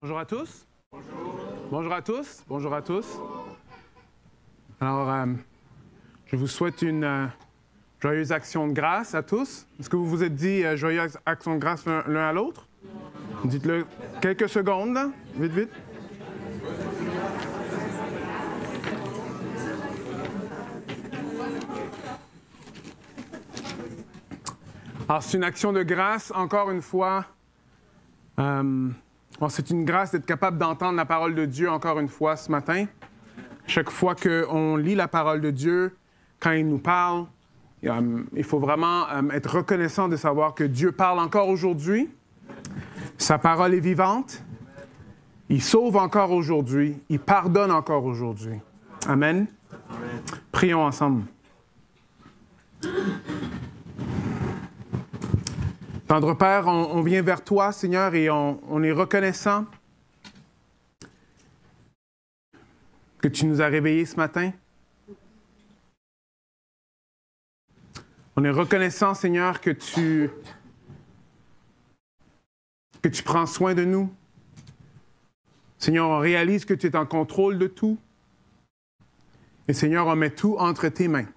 Bonjour à tous. Bonjour à tous. Bonjour à tous. Alors, je vous souhaite une joyeuse action de grâce à tous. Est-ce que vous vous êtes dit joyeuse action de grâce l'un à l'autre? Dites-le quelques secondes, là. Vite, vite. Alors, c'est une action de grâce, encore une fois. C'est une grâce d'être capable d'entendre la parole de Dieu encore une fois ce matin. Chaque fois qu'on lit la parole de Dieu, quand il nous parle, il faut vraiment être reconnaissant de savoir que Dieu parle encore aujourd'hui. Sa parole est vivante. Il sauve encore aujourd'hui. Il pardonne encore aujourd'hui. Amen. Amen. Prions ensemble. Tendre Père, on vient vers toi, Seigneur, et on est reconnaissant que tu nous as réveillés ce matin. On est reconnaissant, Seigneur, que tu prends soin de nous. Seigneur, on réalise que tu es en contrôle de tout. Et Seigneur, on met tout entre tes mains.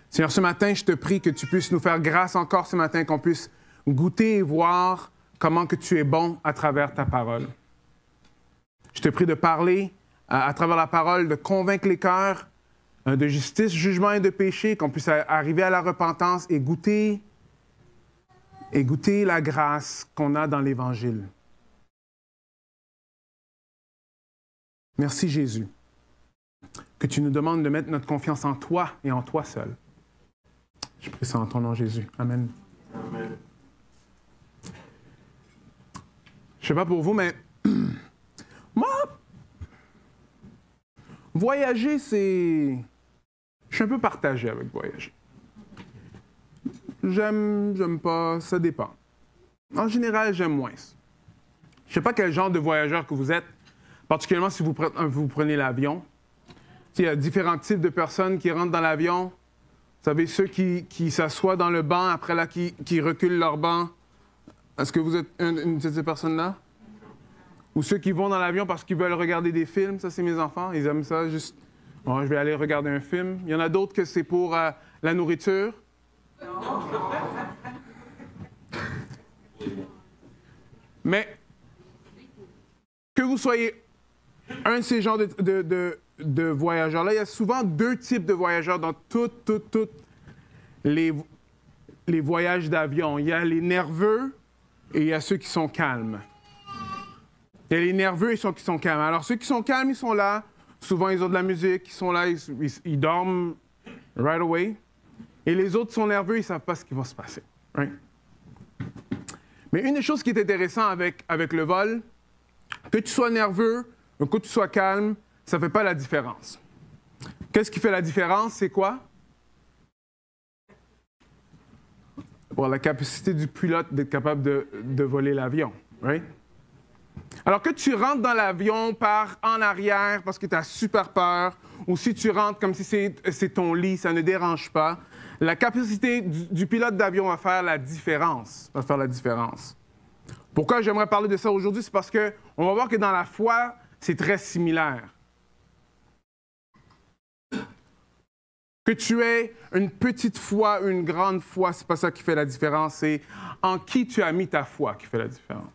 Seigneur, ce matin, je te prie que tu puisses nous faire grâce encore ce matin, qu'on puisse goûter et voir comment que tu es bon à travers ta parole. Je te prie de parler à travers la parole, de convaincre les cœurs de justice, jugement et de péché, qu'on puisse arriver à la repentance et goûter la grâce qu'on a dans l'Évangile. Merci Jésus, que tu nous demandes de mettre notre confiance en toi et en toi seul. Je prie ça en ton nom, Jésus. Amen. Amen. Je ne sais pas pour vous, mais moi, voyager, c'est... Je suis un peu partagé avec voyager. J'aime pas, ça dépend. En général, j'aime moins. Je ne sais pas quel genre de voyageur que vous êtes, particulièrement si vous prenez l'avion. Il y a différents types de personnes qui rentrent dans l'avion. Vous savez, ceux qui s'assoient dans le banc, après là, qui reculent leur banc. Est-ce que vous êtes une de ces personnes-là? Ou ceux qui vont dans l'avion parce qu'ils veulent regarder des films. Ça, c'est mes enfants. Ils aiment ça, juste... Bon, je vais aller regarder un film. Il y en a d'autres que c'est pour la nourriture. Mais que vous soyez un de ces genres de voyageurs-là, il y a souvent deux types de voyageurs dans tous les voyages d'avion. Il y a les nerveux et il y a ceux qui sont calmes. Il y a les nerveux et ceux qui sont calmes. Alors, ceux qui sont calmes, ils sont là. Souvent, ils ont de la musique, ils sont là, ils dorment right away. Et les autres sont nerveux, ils ne savent pas ce qui va se passer. Right? Mais une des choses qui est intéressante avec le vol, que tu sois nerveux ou que tu sois calme, ça ne fait pas la différence. Qu'est-ce qui fait la différence? C'est quoi? Bon, la capacité du pilote d'être capable de voler l'avion. Right? Alors que tu rentres dans l'avion par en arrière parce que tu as super peur, ou si tu rentres comme si c'est ton lit, ça ne dérange pas, la capacité du pilote d'avion va faire la différence. Pourquoi j'aimerais parler de ça aujourd'hui? C'est parce qu'on va voir que dans la foi, c'est très similaire. Que tu aies une petite foi, une grande foi, c'est pas ça qui fait la différence, c'est en qui tu as mis ta foi qui fait la différence.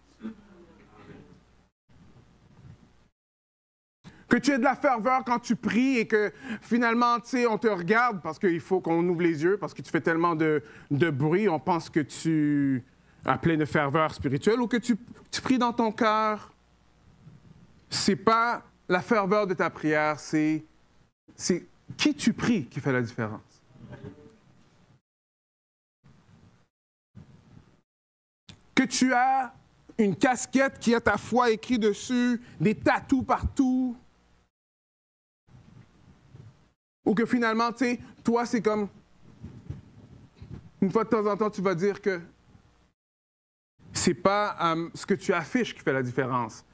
Que tu aies de la ferveur quand tu pries et que finalement, tu sais, on te regarde parce qu'il faut qu'on ouvre les yeux, parce que tu fais tellement de bruit, on pense que tu as plein de ferveur spirituelle, ou que tu pries dans ton cœur. C'est pas la ferveur de ta prière, c'est qui tu pries qui fait la différence. Que tu as une casquette qui a ta foi écrit dessus, des tatous partout. Ou que finalement, tu sais, toi, c'est comme... Une fois de temps en temps, tu vas dire que c'est pas ce que tu affiches qui fait la différence.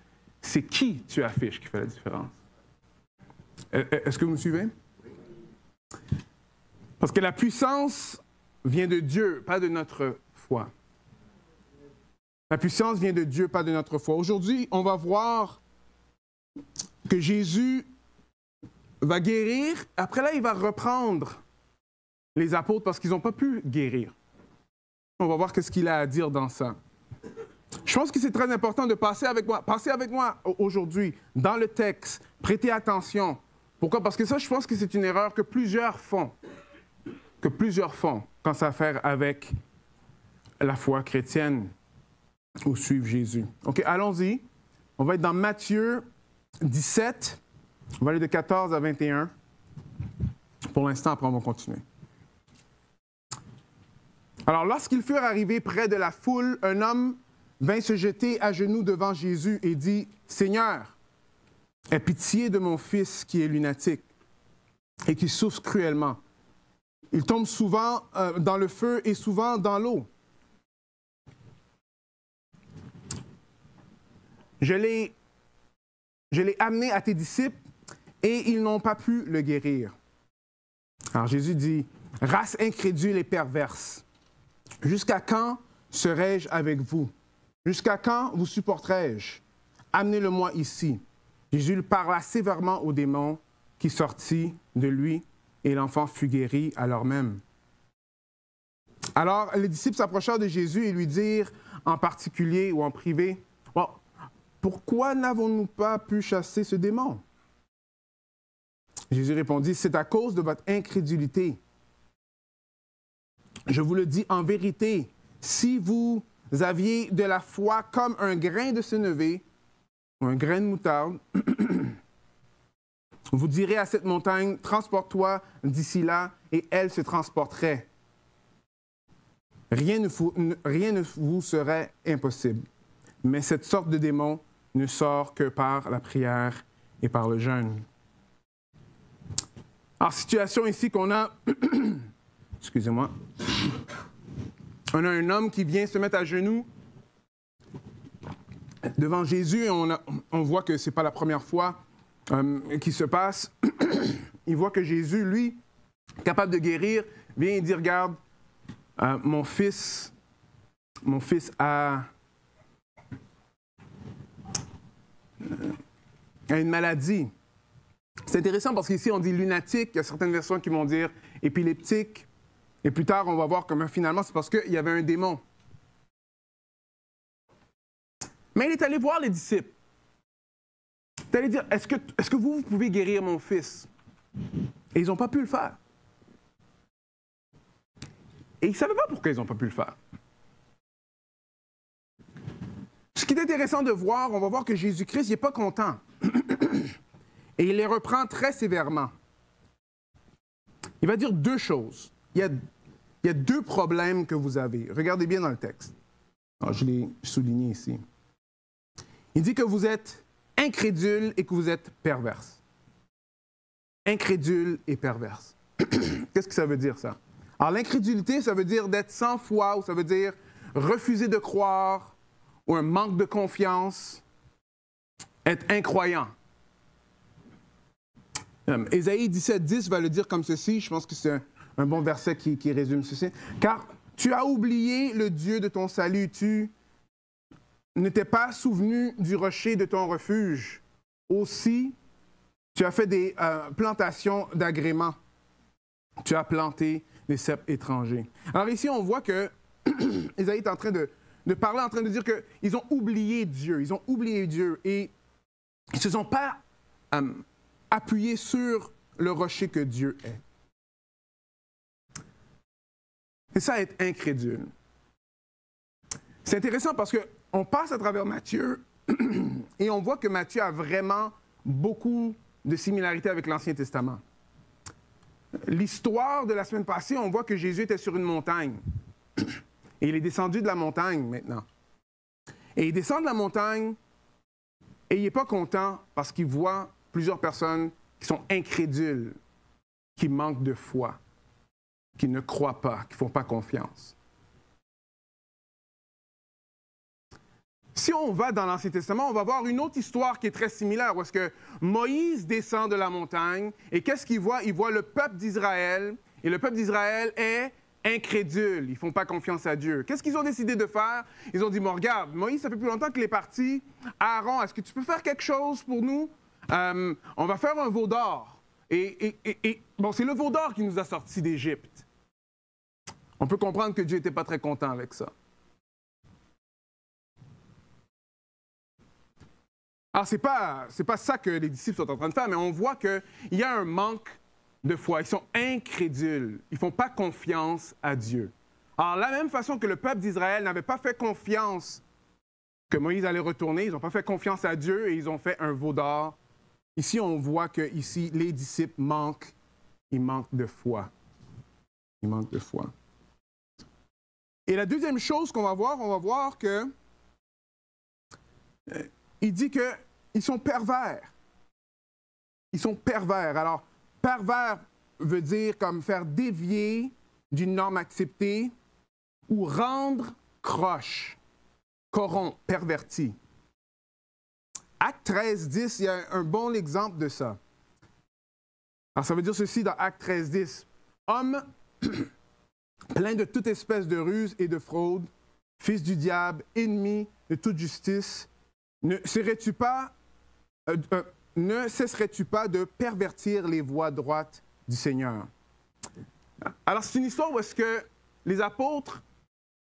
C'est qui tu affiches qui fait la différence. Est-ce que vous me suivez? Parce que la puissance vient de Dieu, pas de notre foi. La puissance vient de Dieu, pas de notre foi. Aujourd'hui, on va voir que Jésus va guérir. Après là, il va reprendre les apôtres parce qu'ils n'ont pas pu guérir. On va voir ce qu'il a à dire dans ça. Je pense que c'est très important de passer avec moi aujourd'hui dans le texte. Prêtez attention. Pourquoi? Parce que ça, je pense que c'est une erreur que plusieurs font. Quand ça a à faire avec la foi chrétienne ou suivre Jésus. OK, allons-y. On va être dans Matthieu 17. On va aller de 14 à 21. Pour l'instant, après, on va continuer. Alors, lorsqu'ils furent arrivés près de la foule, un homme vint se jeter à genoux devant Jésus et dit, « Seigneur, aie pitié de mon fils qui est lunatique et qui souffre cruellement. Il tombe souvent dans le feu et souvent dans l'eau. Je l'ai amené à tes disciples et ils n'ont pas pu le guérir. » Alors Jésus dit, « Race incrédule et perverse, jusqu'à quand serai-je avec vous? Jusqu'à quand vous supporterai-je? Amenez-le-moi ici. » Jésus parla sévèrement au démon qui sortit de lui et l'enfant fut guéri à l'heure même. Alors les disciples s'approchèrent de Jésus et lui dirent en particulier ou en privé, bon, « Pourquoi n'avons-nous pas pu chasser ce démon? » Jésus répondit, « C'est à cause de votre incrédulité. Je vous le dis en vérité, si vous aviez de la foi comme un grain de sénévé, ou un grain de moutarde, vous direz à cette montagne, transporte-toi d'ici là, et elle se transporterait. Rien ne vous serait impossible. Mais cette sorte de démon ne sort que par la prière et par le jeûne. » Alors, situation ici qu'on a, excusez-moi, on a un homme qui vient se mettre à genoux devant Jésus et on voit que ce n'est pas la première fois qui se passe. Il voit que Jésus, lui, capable de guérir, vient et dit, « Regarde, mon fils a une maladie. » C'est intéressant parce qu'ici, on dit lunatique. Il y a certaines versions qui vont dire épileptique. Et plus tard, on va voir comment finalement, c'est parce qu'il y avait un démon. Mais il est allé voir les disciples. Il est allé dire, est-ce que vous pouvez guérir mon fils? Et ils n'ont pas pu le faire. Et ils ne savaient pas pourquoi ils n'ont pas pu le faire. Ce qui est intéressant de voir, on va voir que Jésus-Christ n'est pas content. Et il les reprend très sévèrement. Il va dire deux choses. Il y a deux problèmes que vous avez. Regardez bien dans le texte. Alors, je l'ai souligné ici. Il dit que vous êtes incrédule et que vous êtes perverse. Incrédule et perverse. Qu'est-ce que ça veut dire, ça? Alors, l'incrédulité, ça veut dire d'être sans foi, ou ça veut dire refuser de croire, ou un manque de confiance, être incroyant. Ésaïe 17:10 va le dire comme ceci, je pense que c'est un bon verset qui résume ceci. « Car tu as oublié le Dieu de ton salut, tu ne t'es pas souvenu du rocher de ton refuge. Aussi, tu as fait des plantations d'agréments. Tu as planté des ceps étrangers. » Alors ici, on voit que Ésaïe est en train de parler, en train de dire qu'ils ont oublié Dieu. Ils ont oublié Dieu et ils ne se sont pas appuyés sur le rocher que Dieu est. C'est ça, être incrédule. C'est intéressant parce qu'on passe à travers Matthieu et on voit que Matthieu a vraiment beaucoup de similarités avec l'Ancien Testament. L'histoire de la semaine passée, on voit que Jésus était sur une montagne. Et il est descendu de la montagne maintenant. Et il descend de la montagne et il n'est pas content parce qu'il voit plusieurs personnes qui sont incrédules, qui manquent de foi, qui ne croient pas, qui ne font pas confiance. Si on va dans l'Ancien Testament, on va voir une autre histoire qui est très similaire, où est-ce que Moïse descend de la montagne, et qu'est-ce qu'il voit? Il voit le peuple d'Israël, et le peuple d'Israël est incrédules, ils ne font pas confiance à Dieu. Qu'est-ce qu'ils ont décidé de faire? Ils ont dit, bon, regarde, Moïse, ça fait plus longtemps qu'il est parti. Aaron, est-ce que tu peux faire quelque chose pour nous? On va faire un veau d'or. Bon, c'est le veau d'or qui nous a sortis d'Égypte. On peut comprendre que Dieu n'était pas très content avec ça. Alors, ce n'est pas ça que les disciples sont en train de faire, mais on voit qu'il y a un manque de foi. Ils sont incrédules. Ils ne font pas confiance à Dieu. Alors, de la même façon que le peuple d'Israël n'avait pas fait confiance que Moïse allait retourner, ils n'ont pas fait confiance à Dieu et ils ont fait un veau d'or. Ici, on voit que ici, les disciples ils manquent de foi. Ils manquent de foi. Et la deuxième chose qu'on va voir que il dit qu'ils sont pervers. Ils sont pervers. Alors, pervers veut dire comme faire dévier d'une norme acceptée ou rendre croche, corrompre, perverti. Acte 13, 10, il y a un bon exemple de ça. Alors, ça veut dire ceci dans Acte 13, 10. Homme plein de toute espèce de ruse et de fraude, fils du diable, ennemi de toute justice, ne cesserais-tu pas de pervertir les voies droites du Seigneur? Alors, c'est une histoire où est-ce que les apôtres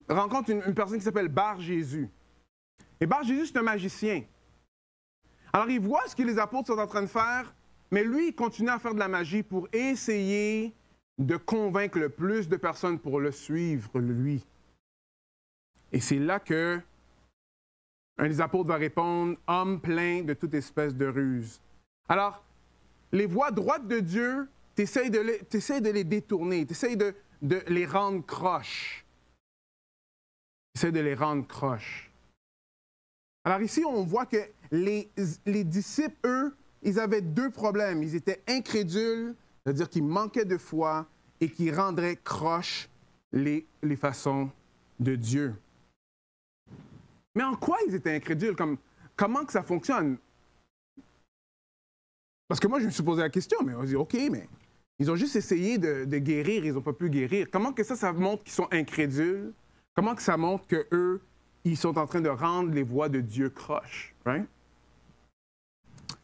rencontrent une personne qui s'appelle Bar-Jésus. Et Bar-Jésus, c'est un magicien. Alors, il voit ce que les apôtres sont en train de faire, mais lui, il continue à faire de la magie pour essayer de convaincre le plus de personnes pour le suivre, lui. Et c'est là que un des apôtres va répondre, « Homme plein de toute espèce de ruse. » Alors, les voies droites de Dieu, tu essaies de les détourner, tu essaies de les rendre croches. Tu essaies de les rendre croches. Alors ici, on voit que les disciples, eux, ils avaient deux problèmes. Ils étaient incrédules, c'est-à-dire qu'ils manquaient de foi et qu'ils rendraient croches les façons de Dieu. Mais en quoi ils étaient incrédules? Comment que ça fonctionne? Parce que moi, je me suis posé la question, mais on dit, OK, mais ils ont juste essayé de guérir, ils n'ont pas pu guérir. Comment que ça montre qu'ils sont incrédules? Comment que ça montre qu'eux, ils sont en train de rendre les voies de Dieu croches? Right?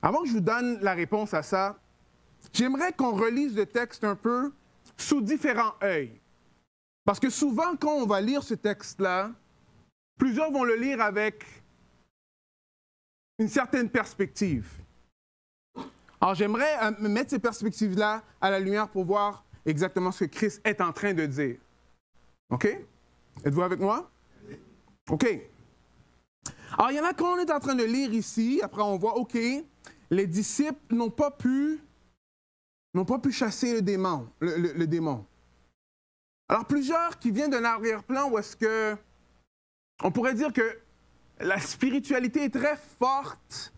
Avant que je vous donne la réponse à ça, j'aimerais qu'on relise le texte un peu sous différents œils. Parce que souvent, quand on va lire ce texte-là, plusieurs vont le lire avec une certaine perspective. Alors, j'aimerais mettre ces perspectives-là à la lumière pour voir exactement ce que Christ est en train de dire. OK? Êtes-vous avec moi? OK. Alors, il y en a quand on est en train de lire ici, après on voit, OK, les disciples n'ont pas pu chasser le démon. Alors, plusieurs qui viennent d'un arrière-plan où est-ce que on pourrait dire que la spiritualité est très forte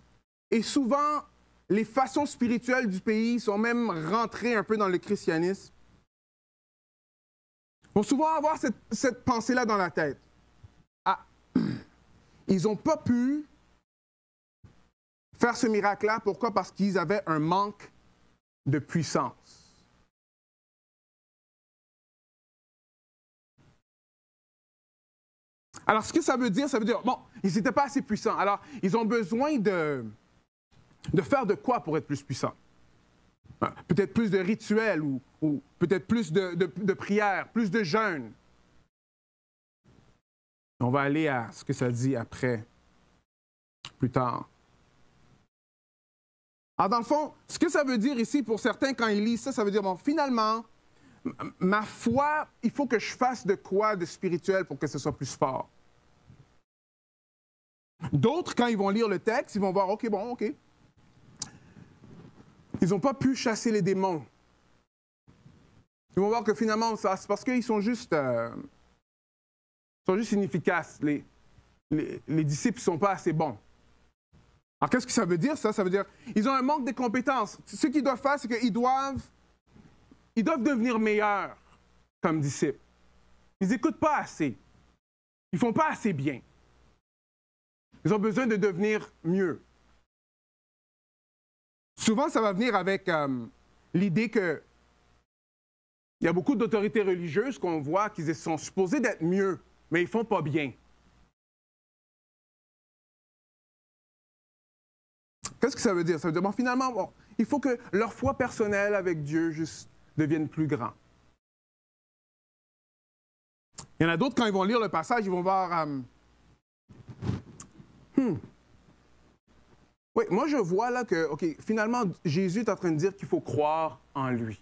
et souvent, les façons spirituelles du pays sont même rentrées un peu dans le christianisme. Ils vont souvent avoir cette pensée-là dans la tête. Ah, ils n'ont pas pu faire ce miracle-là. Pourquoi? Parce qu'ils avaient un manque de puissance. Alors, ce que ça veut dire, bon, ils n'étaient pas assez puissants. Alors, ils ont besoin de faire de quoi pour être plus puissants? Peut-être plus de rituels ou peut-être plus de prières, plus de jeûnes. On va aller à ce que ça dit après, plus tard. Alors, dans le fond, ce que ça veut dire ici, pour certains, quand ils lisent ça, ça veut dire, bon, finalement, ma foi, il faut que je fasse de quoi de spirituel pour que ce soit plus fort. D'autres, quand ils vont lire le texte, ils vont voir, OK. Ils n'ont pas pu chasser les démons. Ils vont voir que finalement, c'est parce qu'ils sont juste inefficaces. Les disciples ne sont pas assez bons. Alors, qu'est-ce que ça veut dire, ça? Ça veut dire qu'ils ont un manque de compétences. Ce qu'ils doivent faire, c'est qu'ils doivent devenir meilleurs comme disciples. Ils n'écoutent pas assez. Ils ne font pas assez bien. Ils ont besoin de devenir mieux. Souvent, ça va venir avec l'idée que Il y a beaucoup d'autorités religieuses qu'on voit qu'ils sont supposés d'être mieux, mais ils ne font pas bien. Qu'est-ce que ça veut dire? Ça veut dire, bon, finalement, bon, il faut que leur foi personnelle avec Dieu juste devienne plus grand. Il y en a d'autres, quand ils vont lire le passage, ils vont voir... Oui, moi je vois là que, OK, finalement, Jésus est en train de dire qu'il faut croire en lui.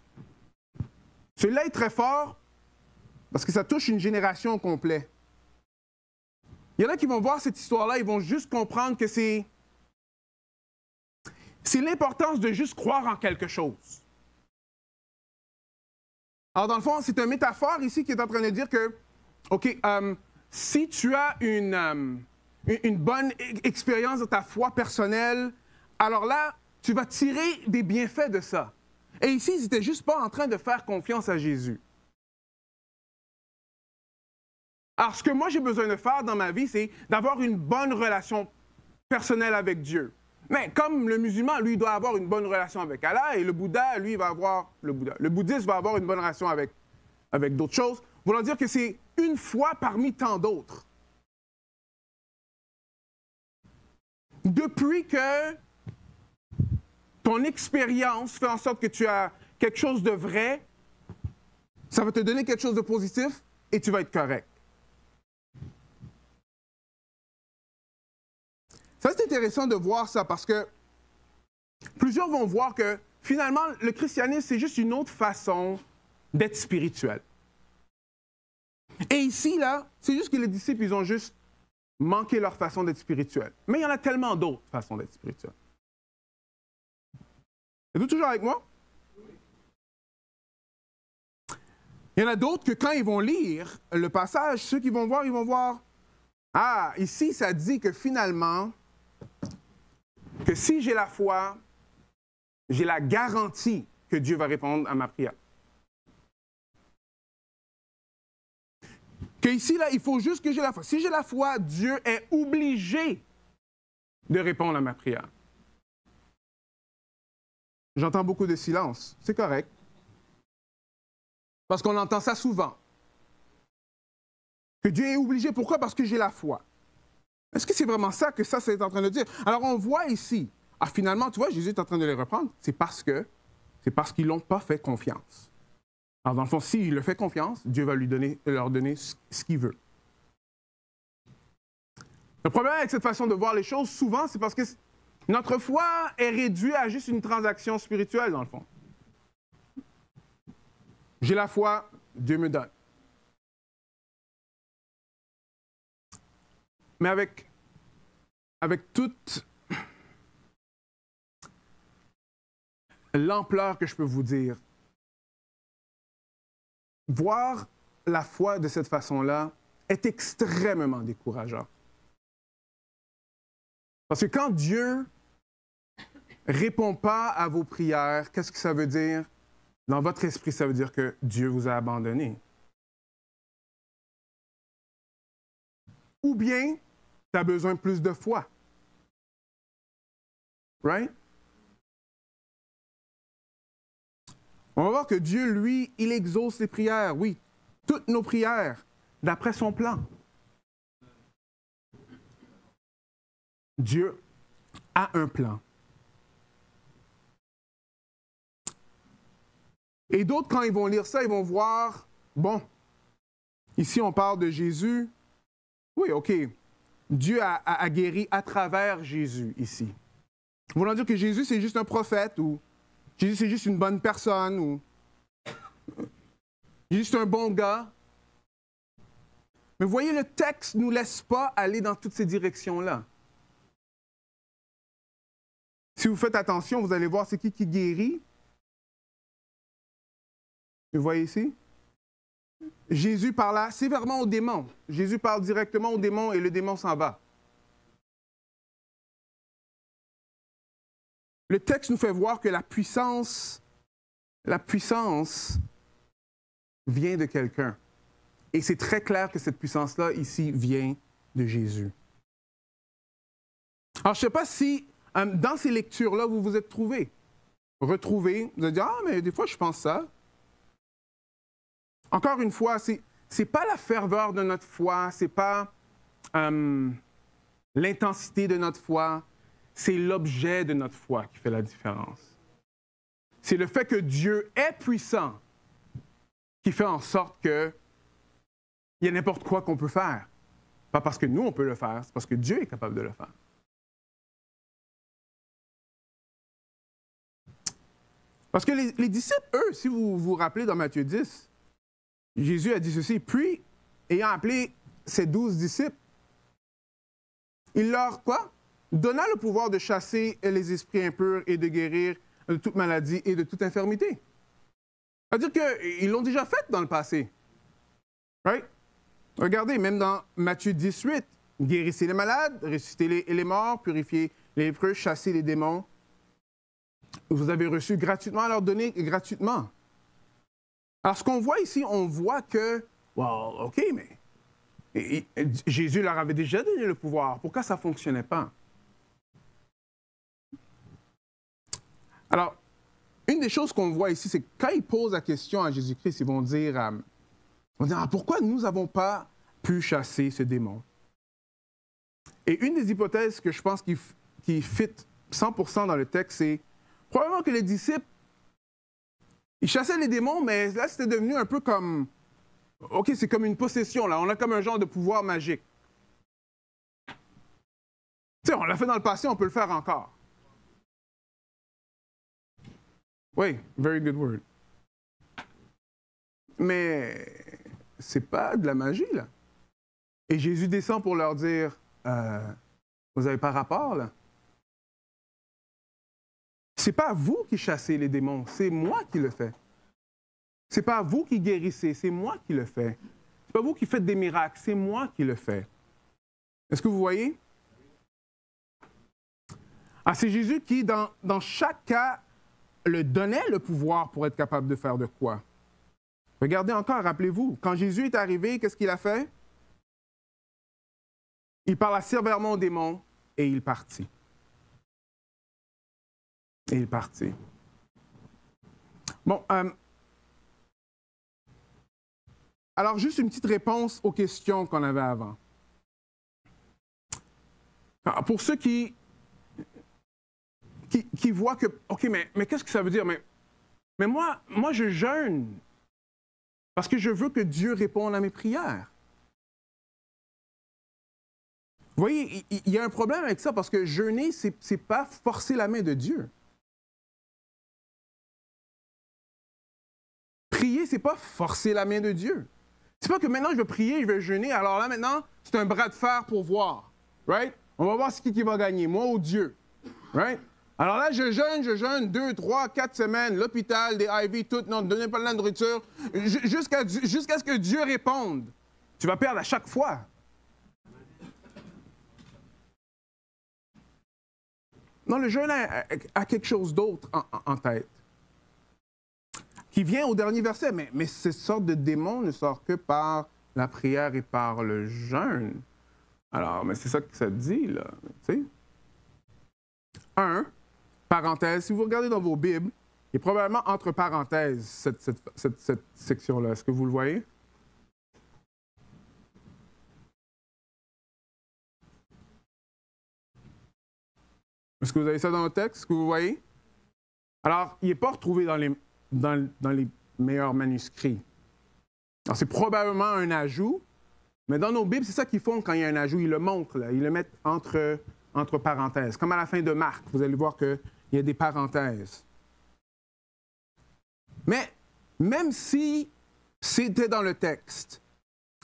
Celui-là est très fort parce que ça touche une génération complète. Il y en a qui vont voir cette histoire-là, ils vont juste comprendre que c'est l'importance de juste croire en quelque chose. Alors, dans le fond, c'est une métaphore ici qui est en train de dire que, OK, si tu as une bonne expérience de ta foi personnelle, alors là, tu vas tirer des bienfaits de ça. Et ici, ils n'étaient juste pas en train de faire confiance à Jésus. Alors, ce que moi j'ai besoin de faire dans ma vie, c'est d'avoir une bonne relation personnelle avec Dieu. Mais comme le musulman, lui, doit avoir une bonne relation avec Allah, et le Bouddha, lui, va avoir... Le bouddhiste va avoir une bonne relation avec d'autres choses, voulant dire que c'est une foi parmi tant d'autres. Depuis que ton expérience fait en sorte que tu as quelque chose de vrai, ça va te donner quelque chose de positif et tu vas être correct. Ça, c'est intéressant de voir ça parce que plusieurs vont voir que finalement, le christianisme, c'est juste une autre façon d'être spirituel. Et ici, là, c'est juste que les disciples, ils ont juste manqué leur façon d'être spirituel. Mais il y en a tellement d'autres façons d'être spirituel. Êtes-vous toujours avec moi? Il y en a d'autres que quand ils vont lire le passage, ceux qui vont voir, ils vont voir, ah, ici, ça dit que finalement, que si j'ai la foi, j'ai la garantie que Dieu va répondre à ma prière. Que ici, là, il faut juste que j'ai la foi. Si j'ai la foi, Dieu est obligé de répondre à ma prière. J'entends beaucoup de silence. C'est correct. Parce qu'on entend ça souvent. Que Dieu est obligé. Pourquoi? Parce que j'ai la foi. Est-ce que c'est vraiment ça que ça, c'est en train de dire? Alors, on voit ici, finalement, tu vois, Jésus est en train de les reprendre. C'est parce qu'ils ne l'ont pas fait confiance. Alors, dans le fond, s'il leur fait confiance, Dieu va leur donner ce qu'il veut. Le problème avec cette façon de voir les choses, souvent, c'est parce que notre foi est réduite à juste une transaction spirituelle, dans le fond. J'ai la foi, Dieu me donne. Mais avec toute l'ampleur que je peux vous dire, voir la foi de cette façon-là est extrêmement décourageant. Parce que quand Dieu ne répond pas à vos prières, qu'est-ce que ça veut dire? Dans votre esprit, ça veut dire que Dieu vous a abandonné. Ou bien, tu as besoin de plus de foi. Right? On va voir que Dieu, lui, il exauce les prières. Oui, toutes nos prières, d'après son plan. Dieu a un plan. Et d'autres, quand ils vont lire ça, ils vont voir, bon, ici on parle de Jésus. Oui, OK. Dieu a guéri à travers Jésus ici. Voulant dire que Jésus, c'est juste un prophète, ou Jésus, c'est juste une bonne personne, ou juste un bon gars. Mais vous voyez, le texte ne nous laisse pas aller dans toutes ces directions-là. Si vous faites attention, vous allez voir c'est qui guérit. Vous voyez ici? Jésus parle sévèrement aux démons. Jésus parle directement aux démons et le démon s'en va. Le texte nous fait voir que la puissance vient de quelqu'un. Et c'est très clair que cette puissance-là, ici, vient de Jésus. Alors, je ne sais pas si, dans ces lectures-là, vous vous êtes retrouvés. Vous allez dire, ah, mais des fois, je pense ça. Encore une fois, c'est pas la ferveur de notre foi, c'est pas l'intensité de notre foi, c'est l'objet de notre foi qui fait la différence. C'est le fait que Dieu est puissant qui fait en sorte qu'il y a n'importe quoi qu'on peut faire. Pas parce que nous, on peut le faire, c'est parce que Dieu est capable de le faire. Parce que les disciples, eux, si vous vous rappelez dans Matthieu 10, Jésus a dit ceci, puis, ayant appelé ses 12 disciples, il leur, quoi? Donna le pouvoir de chasser les esprits impurs et de guérir de toute maladie et de toute infirmité. C'est-à-dire qu'ils l'ont déjà fait dans le passé. Right? Regardez, même dans Matthieu 18, guérissez les malades, ressuscitez les morts, purifiez les lépreux, chassez les démons. Vous avez reçu gratuitement, alors donnez gratuitement. Alors, ce qu'on voit ici, on voit que, well, OK, mais Jésus leur avait déjà donné le pouvoir. Pourquoi ça ne fonctionnait pas? Alors, une des choses qu'on voit ici, c'est que quand ils posent la question à Jésus-Christ, ils vont dire, pourquoi nous n'avons pas pu chasser ce démon? Et une des hypothèses que je pense qui fit 100% dans le texte, c'est probablement que les disciples, ils chassaient les démons, mais là, c'était devenu un peu comme, OK, c'est comme une possession, là. On a comme un genre de pouvoir magique. Tu sais, on l'a fait dans le passé, on peut le faire encore. Oui, very good word. Mais c'est pas de la magie, là. Et Jésus descend pour leur dire, vous n'avez pas rapport, là. C'est pas vous qui chassez les démons, c'est moi qui le fais. C'est pas vous qui guérissez, c'est moi qui le fais. C'est pas vous qui faites des miracles, c'est moi qui le fais. Est-ce que vous voyez? Ah, c'est Jésus qui, dans chaque cas, le donnait le pouvoir pour être capable de faire de quoi? Regardez encore, rappelez-vous, quand Jésus est arrivé, qu'est-ce qu'il a fait? Il parla sévèrement aux démons et il partit. Et il partit. Bon, alors juste une petite réponse aux questions qu'on avait avant. Alors, pour ceux qui voient que, OK, mais qu'est-ce que ça veut dire? Mais moi, je jeûne parce que je veux que Dieu réponde à mes prières. Vous voyez, il y a un problème avec ça parce que jeûner, c'est pas forcer la main de Dieu. Prier, c'est pas forcer la main de Dieu. C'est pas que maintenant je vais prier, je vais jeûner, alors là maintenant, c'est un bras de fer pour voir. Right? On va voir qui va gagner, moi ou Dieu. Right? Alors là, je jeûne 2, 3, 4 semaines, l'hôpital, des IV, tout, non, ne donnez pas de la nourriture, jusqu'à ce que Dieu réponde. Tu vas perdre à chaque fois. Non, le jeûne a quelque chose d'autre en tête. Qui vient au dernier verset, mais cette sorte de démon ne sort que par la prière et par le jeûne. Alors, mais c'est ça que ça dit, là. Tu sais? 1, parenthèse, si vous regardez dans vos Bibles, il est probablement entre parenthèses cette section-là. Est-ce que vous le voyez? Est-ce que vous avez ça dans votre texte? Est-ce que vous voyez? Alors, il n'est pas retrouvé dans les meilleurs manuscrits. Alors, c'est probablement un ajout, mais dans nos Bibles, c'est ça qu'ils font quand il y a un ajout. Ils le montrent, là. Ils le mettent entre parenthèses. Comme à la fin de Marc, vous allez voir qu'il y a des parenthèses. Mais même si c'était dans le texte,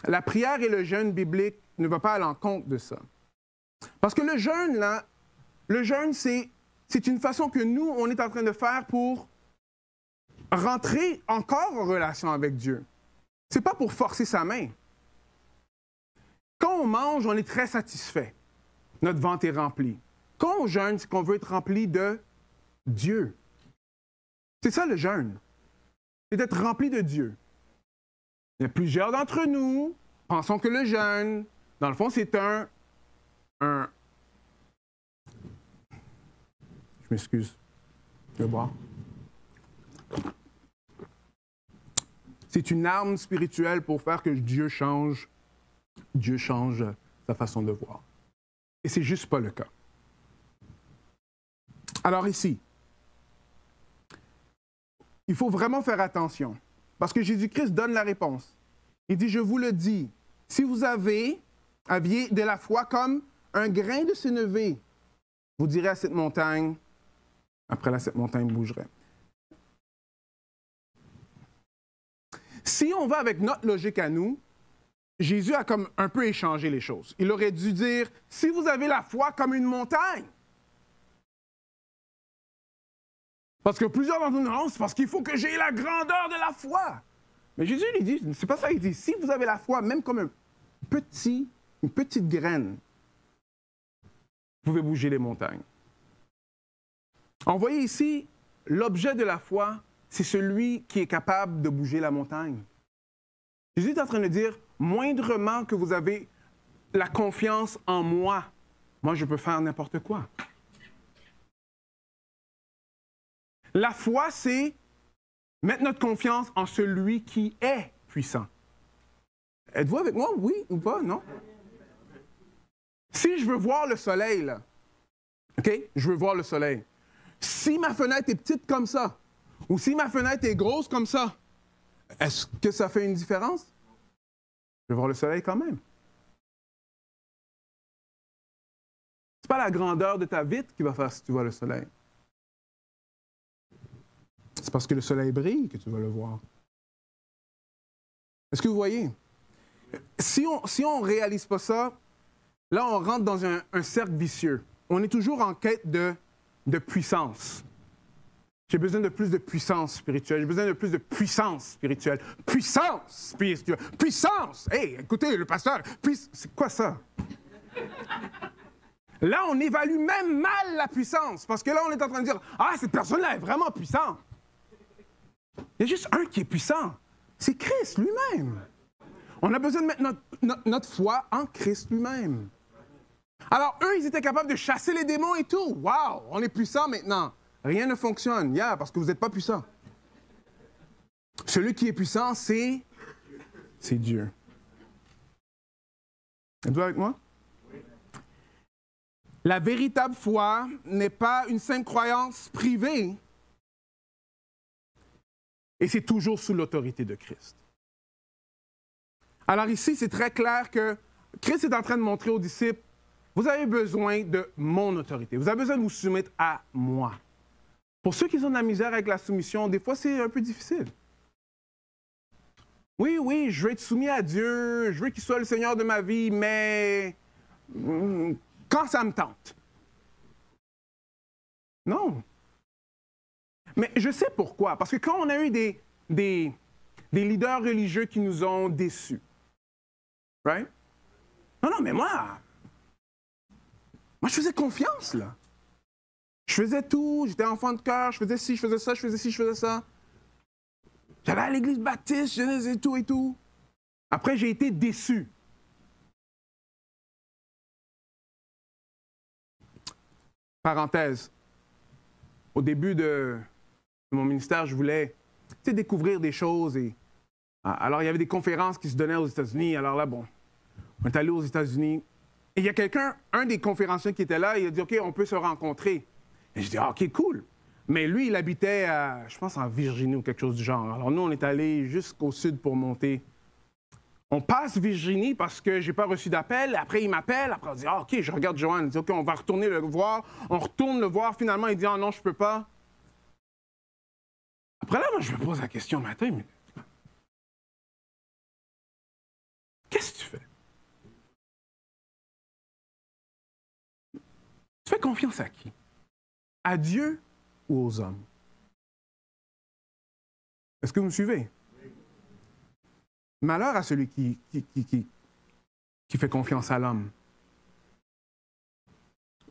la prière et le jeûne biblique ne vont pas à l'encontre de ça. Parce que le jeûne, là, c'est une façon que nous, on est en train de faire pour rentrer encore en relation avec Dieu. C'est pas pour forcer sa main. Quand on mange, on est très satisfait. Notre ventre est rempli. Quand on jeûne, c'est qu'on veut être rempli de Dieu. C'est ça le jeûne. C'est d'être rempli de Dieu. Il y a plusieurs d'entre nous pensons que le jeûne, dans le fond, c'est un... Je m'excuse. Je vais boire. C'est une arme spirituelle pour faire que Dieu change sa façon de voir. Et c'est juste pas le cas. Alors ici, il faut vraiment faire attention, parce que Jésus-Christ donne la réponse. Il dit, je vous le dis, si vous aviez de la foi comme un grain de sénévé, vous direz à cette montagne, après là, cette montagne bougerait. Si on va avec notre logique à nous, Jésus a comme un peu échangé les choses. Il aurait dû dire, si vous avez la foi comme une montagne. Parce que plusieurs d'entre nous, non, c'est parce qu'il faut que j'aie la grandeur de la foi. Mais Jésus lui dit, c'est pas ça, il dit, si vous avez la foi, même comme une petite graine, vous pouvez bouger les montagnes. On voit ici, l'objet de la foi, c'est celui qui est capable de bouger la montagne. Jésus est en train de dire, moindrement que vous avez la confiance en moi, moi je peux faire n'importe quoi. La foi, c'est mettre notre confiance en celui qui est puissant. Êtes-vous avec moi, oui ou pas, non? Si je veux voir le soleil, là, OK? Je veux voir le soleil. Si ma fenêtre est petite comme ça, ou si ma fenêtre est grosse comme ça, est-ce que ça fait une différence? Je veux voir le soleil quand même. Ce n'est pas la grandeur de ta vitre qui va faire si tu vois le soleil. C'est parce que le soleil brille que tu vas le voir. Est-ce que vous voyez? Si on ne réalise pas ça, là, on rentre dans un cercle vicieux. On est toujours en quête de puissance. J'ai besoin de plus de puissance spirituelle. J'ai besoin de plus de puissance spirituelle. Puissance spirituelle. Puissance! Hey, écoutez, le pasteur, c'est quoi ça? Là, on évalue même mal la puissance. Parce que là, on est en train de dire, ah, cette personne-là est vraiment puissante. Il y a juste un qui est puissant. C'est Christ lui-même. On a besoin de mettre notre foi en Christ lui-même. Alors, eux, ils étaient capables de chasser les démons et tout. Wow, on est puissant maintenant. Rien ne fonctionne. Parce que vous n'êtes pas puissant. Celui qui est puissant, c'est Dieu. Êtes-vous avec moi? La véritable foi n'est pas une simple croyance privée. Et c'est toujours sous l'autorité de Christ. Alors ici, c'est très clair que Christ est en train de montrer aux disciples, vous avez besoin de mon autorité. Vous avez besoin de vous soumettre à moi. Pour ceux qui ont de la misère avec la soumission, des fois, c'est un peu difficile. Oui, je veux être soumis à Dieu, je veux qu'il soit le Seigneur de ma vie, mais quand ça me tente. Non. Mais je sais pourquoi. Parce que quand on a eu des leaders religieux qui nous ont déçus, right? Non, mais moi, je faisais confiance, là. Je faisais tout, j'étais enfant de cœur, je faisais ci, je faisais ça, je faisais ci, je faisais ça. J'allais à l'église baptiste, je faisais tout et tout. Après, j'ai été déçu. Parenthèse. Au début de mon ministère, je voulais découvrir des choses. Alors, il y avait des conférences qui se donnaient aux États-Unis. Alors là, bon, on est allé aux États-Unis. Et il y a quelqu'un, un des conférenciers qui était là, il a dit, OK, on peut se rencontrer. Et je dis, ah, OK, cool. Mais lui, il habitait, je pense, en Virginie ou quelque chose du genre. Alors nous, on est allé jusqu'au sud pour monter. On passe Virginie parce que je n'ai pas reçu d'appel. Après, il m'appelle. Après, on dit, ah, OK, je regarde Joanne. Il dit, OK, on va retourner le voir. On retourne le voir. Finalement, il dit, ah non, je ne peux pas. Après là, moi, je me pose la question, mais attends, qu'est-ce que tu fais? Tu fais confiance à qui? À Dieu ou aux hommes? Est-ce que vous me suivez? Malheur à celui qui fait confiance à l'homme.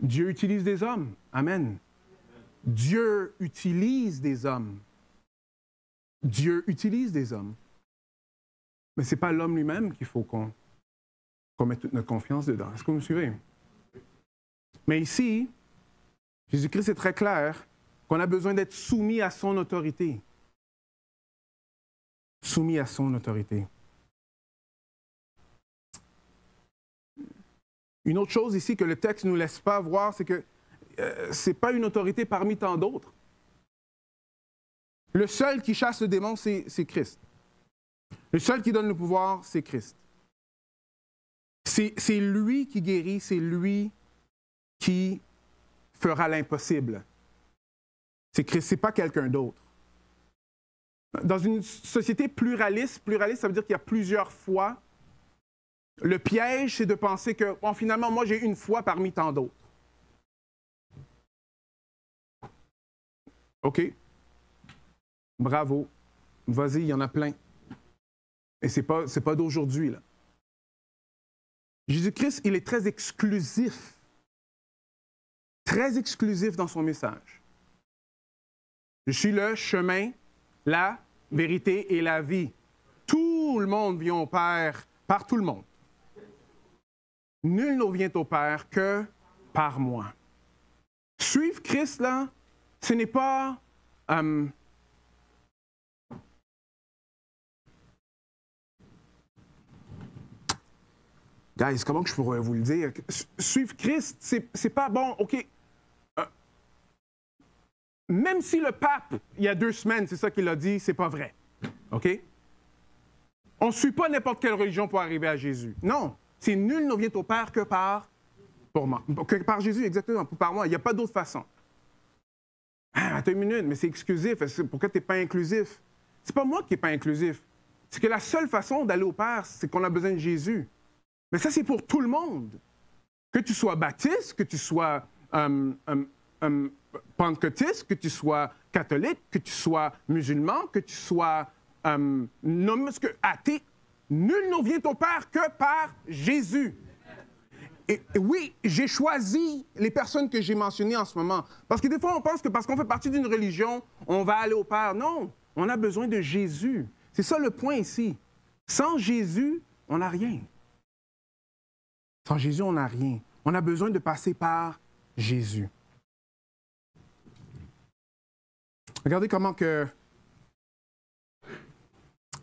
Dieu utilise des hommes. Amen. Dieu utilise des hommes. Dieu utilise des hommes. Mais ce n'est pas l'homme lui-même qu'il faut qu'on mette toute notre confiance dedans. Est-ce que vous me suivez? Mais ici, Jésus-Christ est très clair qu'on a besoin d'être soumis à son autorité. soumis à son autorité. Une autre chose ici que le texte ne nous laisse pas voir, c'est que ce n'est pas une autorité parmi tant d'autres. Le seul qui chasse le démon, c'est Christ. Le seul qui donne le pouvoir, c'est Christ. C'est lui qui guérit, c'est lui qui fera l'impossible. C'est Christ, ce n'est pas quelqu'un d'autre. Dans une société pluraliste, ça veut dire qu'il y a plusieurs foi. Le piège, c'est de penser que, bon, finalement, moi, j'ai une foi parmi tant d'autres. OK. Bravo. Vas-y, il y en a plein. Et c'est pas d'aujourd'hui, là. Jésus-Christ, il est très exclusif dans son message. Je suis le chemin, la vérité et la vie. Tout le monde vient au Père par tout le monde. Nul ne vient au Père que par moi. Suivre Christ, là, ce n'est pas... Guys, comment que je pourrais vous le dire? Suivre Christ, c'est pas bon, OK. Même si le pape, il y a 2 semaines, c'est ça qu'il a dit, c'est pas vrai. OK? On ne suit pas n'importe quelle religion pour arriver à Jésus. Non. C'est nul ne vient au Père que par moi. Que par Jésus, exactement, par moi. Il n'y a pas d'autre façon. Ah, attends une minute, mais c'est exclusif. Pourquoi tu n'es pas inclusif? C'est pas moi qui n'ai pas inclusif. C'est que la seule façon d'aller au Père, c'est qu'on a besoin de Jésus. Mais ça, c'est pour tout le monde. Que tu sois baptiste, que tu sois pentecôtiste, que tu sois catholique, que tu sois musulman, que tu sois athée, nul ne vient au Père que par Jésus. Et oui, j'ai choisi les personnes que j'ai mentionnées en ce moment. Parce que des fois, on pense que parce qu'on fait partie d'une religion, on va aller au Père. Non, on a besoin de Jésus. C'est ça le point ici. Sans Jésus, on n'a rien. Sans Jésus, on n'a rien. On a besoin de passer par Jésus. Regardez comment que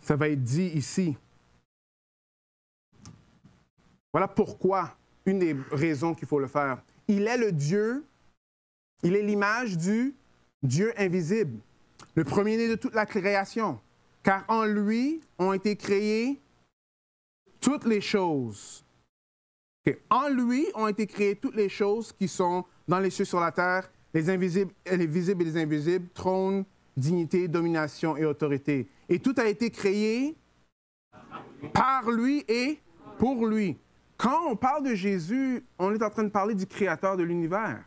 ça va être dit ici. Voilà pourquoi, une des raisons qu'il faut le faire. Il est le Dieu, il est l'image du Dieu invisible, le premier-né de toute la création, car en lui ont été créées toutes les choses. Okay. En lui ont été créées toutes les choses qui sont dans les cieux sur la terre, les invisibles, les visibles et les invisibles, trône, dignité, domination et autorité. Et tout a été créé par lui et pour lui. Quand on parle de Jésus, on est en train de parler du Créateur de l'univers.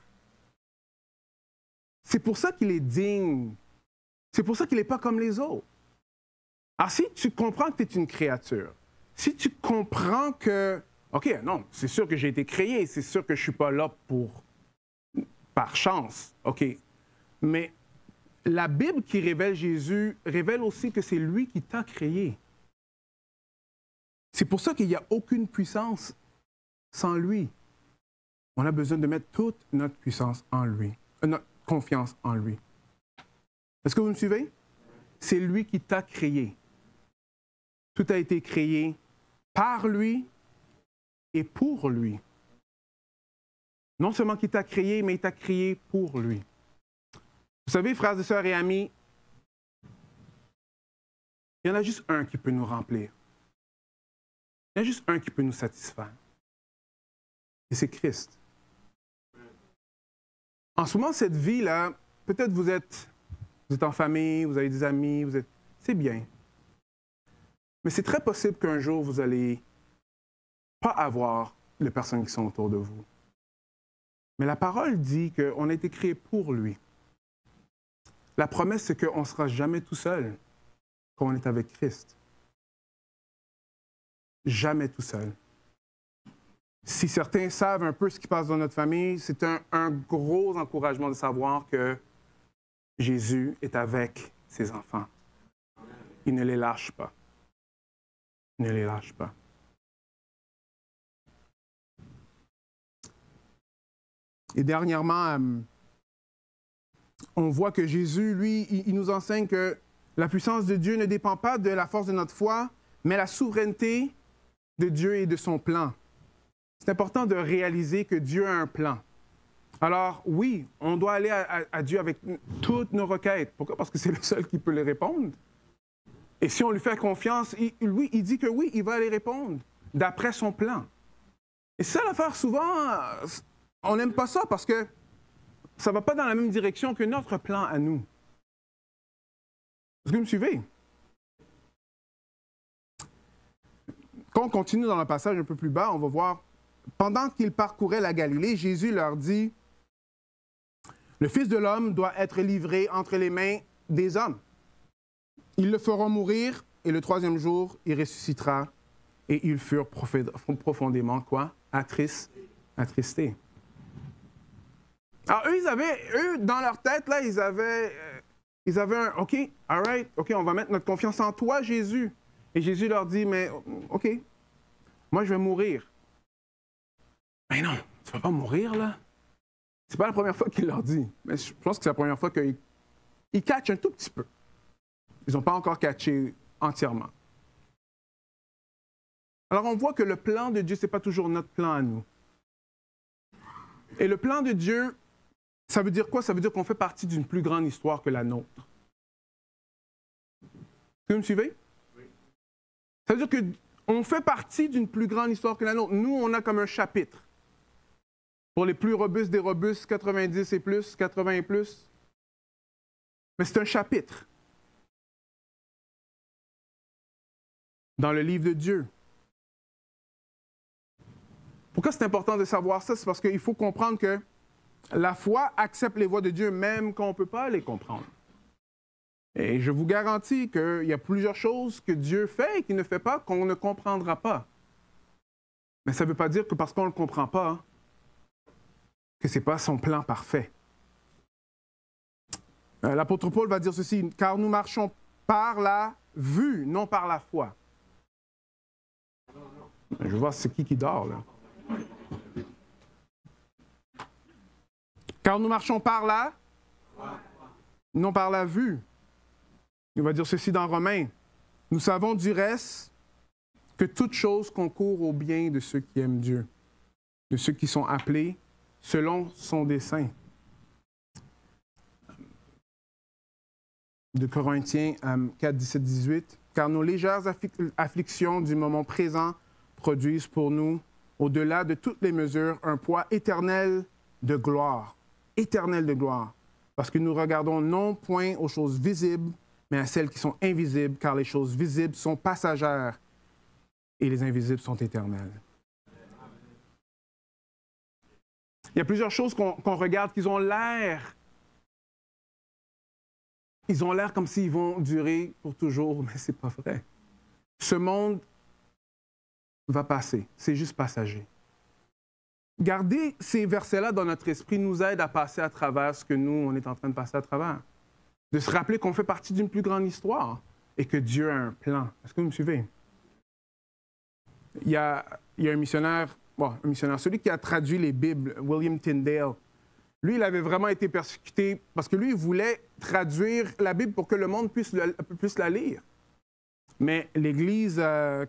C'est pour ça qu'il est digne. C'est pour ça qu'il n'est pas comme les autres. Alors, si tu comprends que tu es une créature, si tu comprends que, OK, non, c'est sûr que j'ai été créé, c'est sûr que je ne suis pas là par chance, OK. Mais la Bible qui révèle Jésus révèle aussi que c'est lui qui t'a créé. C'est pour ça qu'il n'y a aucune puissance sans lui. On a besoin de mettre toute notre puissance en lui, notre confiance en lui. Est-ce que vous me suivez? C'est lui qui t'a créé. Tout a été créé par lui et pour lui. Non seulement qu'il t'a créé, mais il t'a créé pour lui. Vous savez, frères et sœurs et amis, il y en a juste un qui peut nous remplir. Il y en a juste un qui peut nous satisfaire. Et c'est Christ. En ce moment, cette vie-là, peut-être vous êtes en famille, vous avez des amis, c'est bien. Mais c'est très possible qu'un jour, vous n'allez pas avoir les personnes qui sont autour de vous. Mais la parole dit qu'on a été créé pour lui. La promesse, c'est qu'on ne sera jamais tout seul quand on est avec Christ. Jamais tout seul. Si certains savent un peu ce qui passe dans notre famille, c'est un gros encouragement de savoir que Jésus est avec ses enfants. Il ne les lâche pas. Il ne les lâche pas. Et dernièrement, on voit que Jésus, lui, il nous enseigne que La puissance de Dieu ne dépend pas de la force de notre foi, mais la souveraineté de Dieu et de son plan. C'est important de réaliser que Dieu a un plan. Alors, oui, on doit aller à Dieu avec toutes nos requêtes. Pourquoi? Parce que c'est le seul qui peut les répondre. Et si on lui fait confiance, il dit que oui, il va les répondre d'après son plan. Et ça, l'affaire, souvent, on n'aime pas ça parce que ça ne va pas dans la même direction que notre plan à nous. Est-ce que vous me suivez? Quand on continue dans le passage un peu plus bas, on va voir, pendant qu'ils parcouraient la Galilée, Jésus leur dit, « Le Fils de l'homme doit être livré entre les mains des hommes. Ils le feront mourir, et le troisième jour, il ressuscitera. » Et ils furent profondément, quoi? Attristés. Alors, eux, dans leur tête, là, ils avaient un « OK, all right, OK, on va mettre notre confiance en toi, Jésus. » Et Jésus leur dit « Mais, OK, moi, je vais mourir. » Mais non, tu ne vas pas mourir, là. C'est pas la première fois qu'il leur dit. Mais je pense que c'est la première fois qu'ils catchent un tout petit peu. Ils n'ont pas encore catché entièrement. Alors, on voit que le plan de Dieu, ce n'est pas toujours notre plan à nous. Et le plan de Dieu, ça veut dire quoi? Ça veut dire qu'on fait partie d'une plus grande histoire que la nôtre. Est-ce que vous me suivez? Oui. Ça veut dire qu'on fait partie d'une plus grande histoire que la nôtre. Nous, on a comme un chapitre. Pour les plus robustes des robustes, 90 et plus, 80 et plus. Mais c'est un chapitre. Dans le livre de Dieu. Pourquoi c'est important de savoir ça? C'est parce qu'il faut comprendre que la foi accepte les voies de Dieu même quand on ne peut pas les comprendre. Et je vous garantis qu'il y a plusieurs choses que Dieu fait et qu'il ne fait pas qu'on ne comprendra pas. Mais ça ne veut pas dire que parce qu'on ne le comprend pas, que ce n'est pas son plan parfait. L'apôtre Paul va dire ceci, « Car nous marchons par la vue, non par la foi. » Je vais voir c'est qui dort, là. Car nous marchons par là, non par la vue. Il va dire ceci dans Romains. Nous savons du reste que toute chose concourt au bien de ceux qui aiment Dieu, de ceux qui sont appelés selon son dessein. De Corinthiens 4, 17, 18. Car nos légères afflictions du moment présent produisent pour nous, au-delà de toutes les mesures, un poids éternel de gloire. Éternel de gloire. Parce que nous regardons non point aux choses visibles, mais à celles qui sont invisibles, car les choses visibles sont passagères et les invisibles sont éternelles. Il y a plusieurs choses qu'on regarde qui ont l'air. Ils ont l'air comme s'ils vont durer pour toujours, mais ce n'est pas vrai. Ce monde va passer, c'est juste passager. Garder ces versets-là dans notre esprit nous aide à passer à travers ce que nous, on est en train de passer à travers. De se rappeler qu'on fait partie d'une plus grande histoire et que Dieu a un plan. Est-ce que vous me suivez? Il y a un missionnaire, celui qui a traduit les Bibles, William Tyndale. Lui, il avait vraiment été persécuté parce que lui, il voulait traduire la Bible pour que le monde puisse la lire. Mais l'Église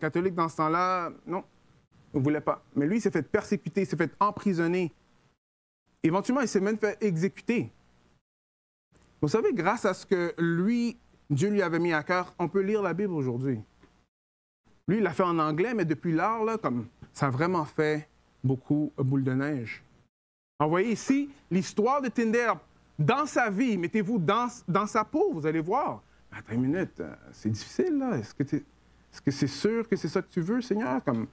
catholique, dans ce temps-là, non, ne voulait pas. Mais lui, il s'est fait persécuter, il s'est fait emprisonner. Éventuellement, il s'est même fait exécuter. Vous savez, grâce à ce que Dieu lui avait mis à cœur, on peut lire la Bible aujourd'hui. Lui, il l'a fait en anglais, mais depuis lors, là, comme ça a vraiment fait beaucoup boule de neige. Alors, vous voyez ici, l'histoire de Tyndale, dans sa vie, mettez-vous dans sa peau, vous allez voir. Attends une minute, c'est difficile, là. Est-ce que c'est sûr que c'est ça que tu veux, Seigneur? Comme,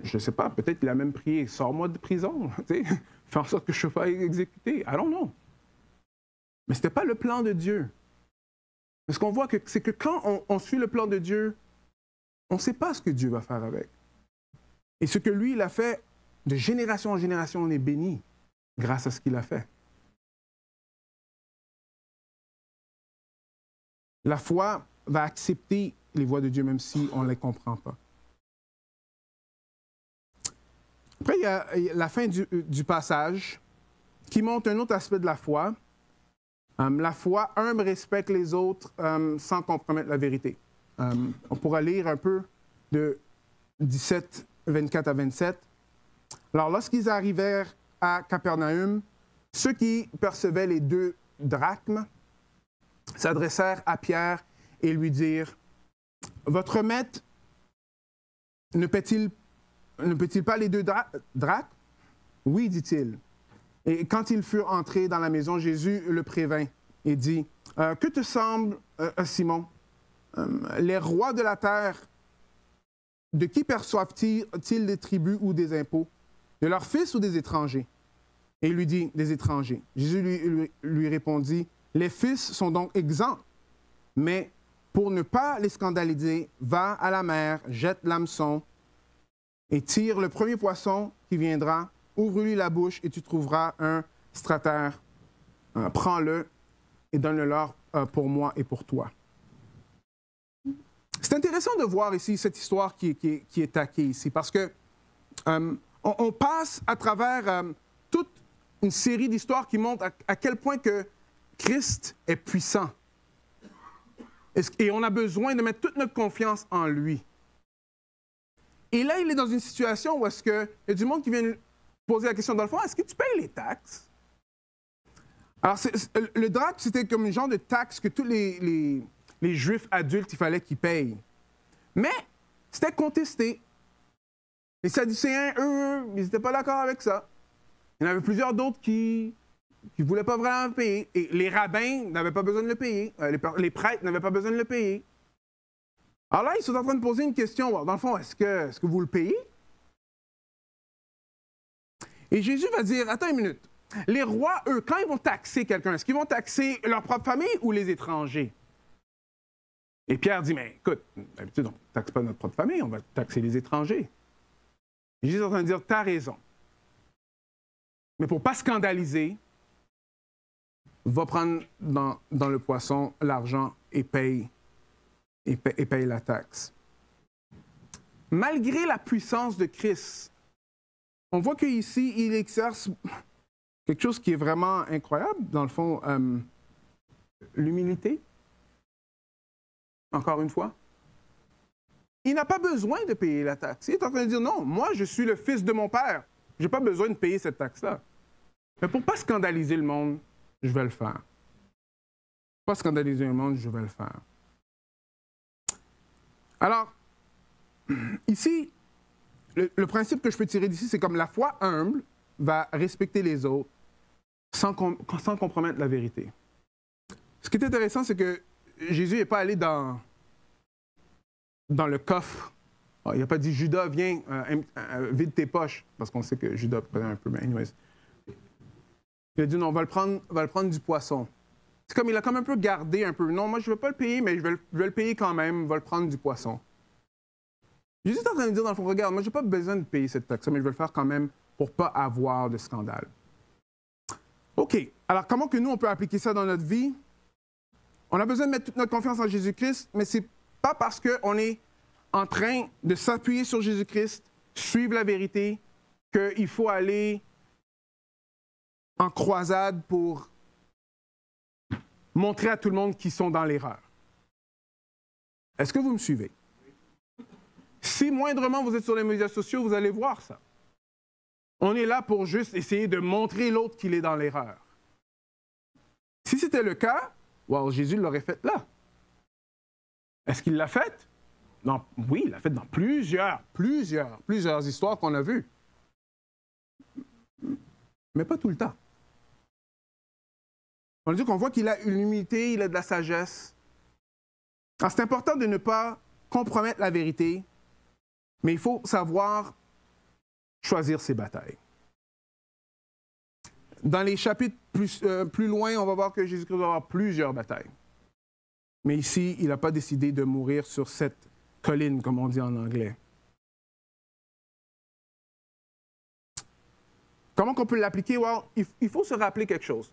je ne sais pas, peut-être qu'il a même prié, sors-moi de prison, fais en sorte que je ne sois pas exécuté. I don't know. Mais ce n'était pas le plan de Dieu. Mais ce qu'on voit, c'est que quand on suit le plan de Dieu, on ne sait pas ce que Dieu va faire avec. Et ce que lui, il a fait, de génération en génération, on est béni grâce à ce qu'il a fait. La foi va accepter les voies de Dieu, même si on ne les comprend pas. Après, il y a la fin du passage qui montre un autre aspect de la foi. La foi humble respecte les autres sans compromettre la vérité. On pourra lire un peu de 17, 24 à 27. Alors, lorsqu'ils arrivèrent à Capernaum, ceux qui percevaient les 2 drachmes s'adressèrent à Pierre et lui dirent « Votre maître ne paie-t-il pas les 2 drachmes? » « Oui, dit-il. » Et quand ils furent entrés dans la maison, Jésus le prévint et dit « Que te semble, Simon? Les rois de la terre, de qui perçoivent-ils des tributs ou des impôts? De leurs fils ou des étrangers? » Et il lui dit « Des étrangers. » Jésus lui répondit « Les fils sont donc exempts, mais pour ne pas les scandaliser, va à la mer, jette l'hameçon et tire le premier poisson qui viendra, ouvre-lui la bouche et tu trouveras un stratère. Prends-le et donne-le-leur pour moi et pour toi. » C'est intéressant de voir ici cette histoire qui est taquée ici, parce que on passe à travers toute une série d'histoires qui montrent à quel point que Christ est puissant. Et on a besoin de mettre toute notre confiance en lui. Et là, il est dans une situation où est-ce qu'il y a du monde qui vient poser la question, dans le fond, est-ce que tu payes les taxes? Alors, le drachme, c'était comme un genre de taxe que tous les Juifs adultes, il fallait qu'ils payent. Mais c'était contesté. Les Sadducéens, eux, ils n'étaient pas d'accord avec ça. Il y en avait plusieurs d'autres qui ne voulaient pas vraiment payer. Et les rabbins n'avaient pas besoin de le payer. Les prêtres n'avaient pas besoin de le payer. Alors là, ils sont en train de poser une question. Dans le fond, est-ce que vous le payez? Et Jésus va dire, attends une minute. Les rois, eux, quand ils vont taxer quelqu'un, est-ce qu'ils vont taxer leur propre famille ou les étrangers? Et Pierre dit, mais écoute, d'habitude, on ne taxe pas notre propre famille, on va taxer les étrangers. Et Jésus est en train de dire, tu as raison. Mais pour ne pas scandaliser, va prendre dans le poisson l'argent et paye la taxe. Malgré la puissance de Christ, on voit qu'ici, il exerce quelque chose qui est vraiment incroyable, dans le fond, l'humilité. Encore une fois. Il n'a pas besoin de payer la taxe. Il est en train de dire, non, moi, je suis le fils de mon père. Je n'ai pas besoin de payer cette taxe-là. Mais pour ne pas scandaliser le monde, je vais le faire. Pour ne pas scandaliser le monde, je vais le faire. Alors, ici, le principe que je peux tirer d'ici, c'est comme la foi humble va respecter les autres sans compromettre la vérité. Ce qui est intéressant, c'est que Jésus n'est pas allé dans le coffre. Oh, il n'a pas dit, Judas, viens, vide tes poches, parce qu'on sait que Judas prenait un peu. Mais anyways. Il a dit, non, on va le prendre du poisson. C'est comme, il a comme un peu gardé un peu. Non, moi, je ne vais pas le payer, mais je vais le payer quand même, on va le prendre du poisson. Jésus est en train de dire, dans le fond, regarde, moi, je n'ai pas besoin de payer cette taxe, mais je vais le faire quand même pour ne pas avoir de scandale. OK. Alors, comment que nous, on peut appliquer ça dans notre vie? On a besoin de mettre toute notre confiance en Jésus-Christ, mais ce n'est pas parce qu'on est en train de s'appuyer sur Jésus-Christ, suivre la vérité, qu'il faut aller en croisade pour montrer à tout le monde qu'ils sont dans l'erreur. Est-ce que vous me suivez? Si moindrement vous êtes sur les médias sociaux, vous allez voir ça. On est là pour juste essayer de montrer l'autre qu'il est dans l'erreur. Si c'était le cas, wow, Jésus l'aurait fait là. Est-ce qu'il l'a fait? Non, oui, il l'a fait dans plusieurs histoires qu'on a vues. Mais pas tout le temps. On veut dire qu'on voit qu'il a une humilité, il a de la sagesse. Alors, c'est important de ne pas compromettre la vérité, mais il faut savoir choisir ses batailles. Dans les chapitres plus loin, on va voir que Jésus-Christ va avoir plusieurs batailles. Mais ici, il n'a pas décidé de mourir sur cette colline, comme on dit en anglais. Comment qu'on peut l'appliquer? Well, il faut se rappeler quelque chose.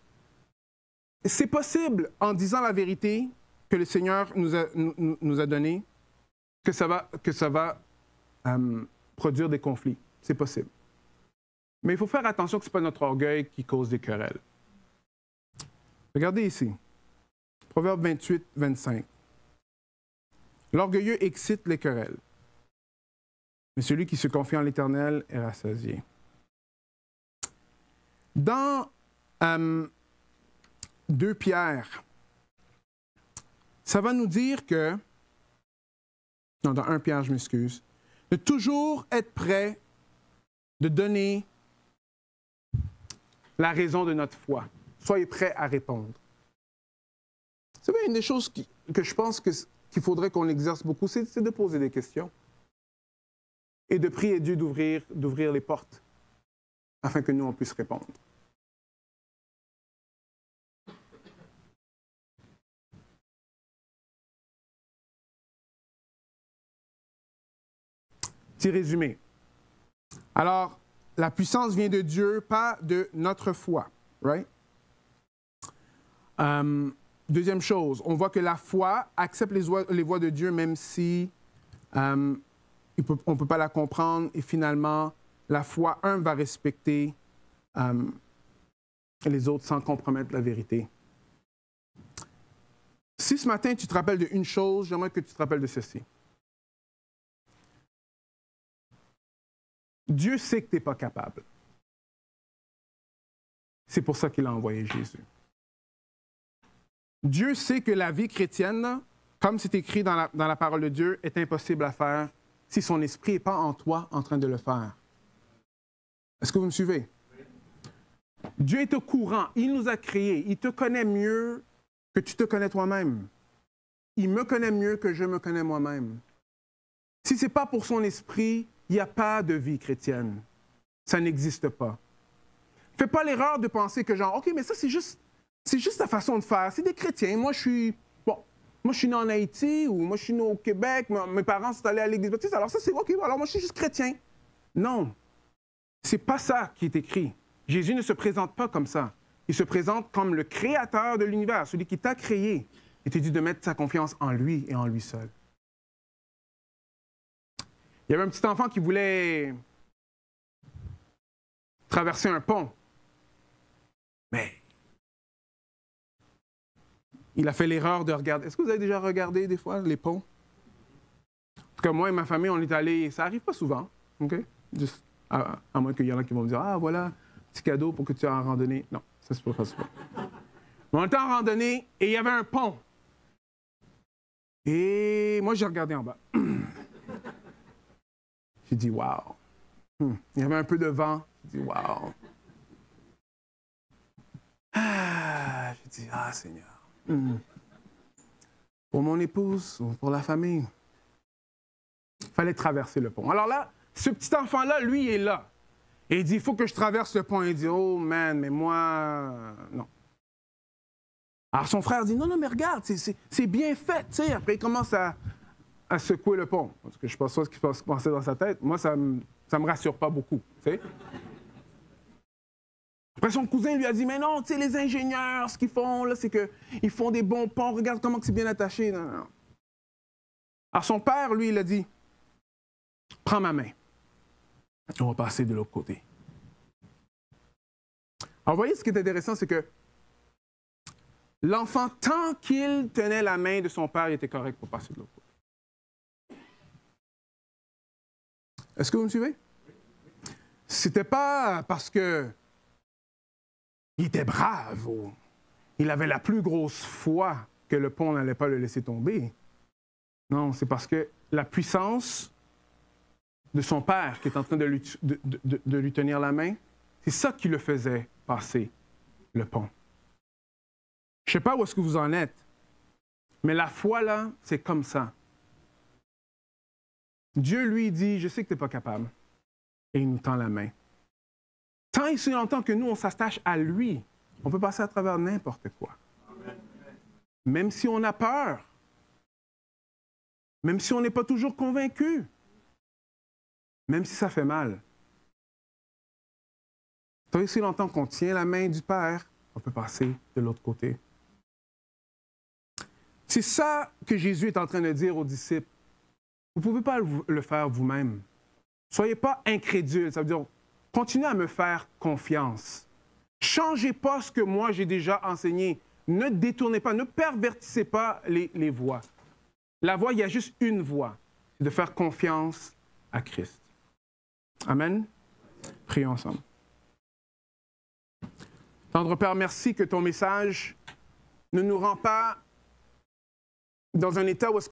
C'est possible, en disant la vérité que le Seigneur nous a donnée, que ça va produire des conflits. C'est possible. Mais il faut faire attention que ce n'est pas notre orgueil qui cause des querelles. Regardez ici. Proverbe 28, 25. L'orgueilleux excite les querelles, mais celui qui se confie en l'Éternel est rassasié. Dans 2 Pierre, ça va nous dire que, non, dans 1 Pierre, je m'excuse, de toujours être prêt de donner la raison de notre foi. Soyez prêts à répondre. Vous savez, une des choses que je pense qu'il faudrait qu'on exerce beaucoup, c'est de poser des questions et de prier Dieu d'ouvrir les portes afin que nous, on puisse répondre. Petit résumé. Alors, la puissance vient de Dieu, pas de notre foi. Right? Deuxième chose, on voit que la foi accepte les voies de Dieu même si on ne peut pas la comprendre. Et finalement, la foi, va respecter les autres sans compromettre la vérité. Si ce matin, tu te rappelles d'une chose, j'aimerais que tu te rappelles de ceci. Dieu sait que tu n'es pas capable. C'est pour ça qu'il a envoyé Jésus. Dieu sait que la vie chrétienne, comme c'est écrit dans la parole de Dieu, est impossible à faire si son esprit n'est pas en toi en train de le faire. Est-ce que vous me suivez? Dieu est au courant. Il nous a créés. Il te connaît mieux que tu te connais toi-même. Il me connaît mieux que je me connais moi-même. Si ce n'est pas pour son esprit, il n'y a pas de vie chrétienne. Ça n'existe pas. Fais pas l'erreur de penser que genre, OK, mais ça, c'est juste ta façon de faire. C'est des chrétiens. Moi, je suis né en Haïti ou moi, je suis né au Québec. Mes parents sont allés à l'église baptiste. Alors ça, c'est OK. Alors moi, je suis juste chrétien. Non. C'est pas ça qui est écrit. Jésus ne se présente pas comme ça. Il se présente comme le créateur de l'univers, celui qui t'a créé. Et te dit de mettre sa confiance en lui et en lui seul. Il y avait un petit enfant qui voulait traverser un pont. Mais il a fait l'erreur de regarder. Est-ce que vous avez déjà regardé des fois les ponts? En tout cas, moi et ma famille, on est allés. Ça n'arrive pas souvent. OK? Juste, à moins qu'il y en a qui vont me dire, ah, voilà, petit cadeau pour que tu ailles en randonnée. Non, ça se passe pas. Mais on était en randonnée et il y avait un pont. Et moi, j'ai regardé en bas. J'ai dit, wow. Il y avait un peu de vent. J'ai dit, wow. J'ai dit, ah, Seigneur. Pour mon épouse, pour la famille, il fallait traverser le pont. Alors là, ce petit enfant-là, lui, il est là. Et il dit, il faut que je traverse le pont. Il dit, oh, man, mais moi, non. Alors son frère dit, non, mais regarde, c'est bien fait. T'sais. Après, il commence à secouer le pont. Parce que je ne sais pas ce qui se passait dans sa tête. Moi, ça me rassure pas beaucoup. T'sais. Après, son cousin lui a dit, mais non, tu sais, les ingénieurs, ce qu'ils font, là, c'est qu'ils font des bons ponts. Regarde comment c'est bien attaché. Non, non. Alors son père, lui, il a dit, prends ma main. On va passer de l'autre côté. Alors, vous voyez, ce qui est intéressant, c'est que l'enfant, tant qu'il tenait la main de son père, il était correct pour passer de l'autre côté. Est-ce que vous me suivez? C'était pas parce que il était brave ou il avait la plus grosse foi que le pont n'allait pas le laisser tomber. Non, c'est parce que la puissance de son père qui est en train de lui tenir la main, c'est ça qui le faisait passer le pont. Je ne sais pas où est-ce que vous en êtes, mais la foi, là, c'est comme ça. Dieu, lui, dit, je sais que tu n'es pas capable. Et il nous tend la main. Tant et si longtemps que nous, on s'attache à lui, on peut passer à travers n'importe quoi. Même si on a peur, même si on n'est pas toujours convaincu, même si ça fait mal. Tant et si longtemps qu'on tient la main du Père, on peut passer de l'autre côté. C'est ça que Jésus est en train de dire aux disciples. Vous ne pouvez pas le faire vous-même. Soyez pas incrédules. Ça veut dire, continuez à me faire confiance. Changez pas ce que moi j'ai déjà enseigné. Ne détournez pas, ne pervertissez pas les voies. La voie, il y a juste une voie, c'est de faire confiance à Christ. Amen. Prions ensemble. Tendre Père, merci que ton message ne nous rend pas dans un état où est-ce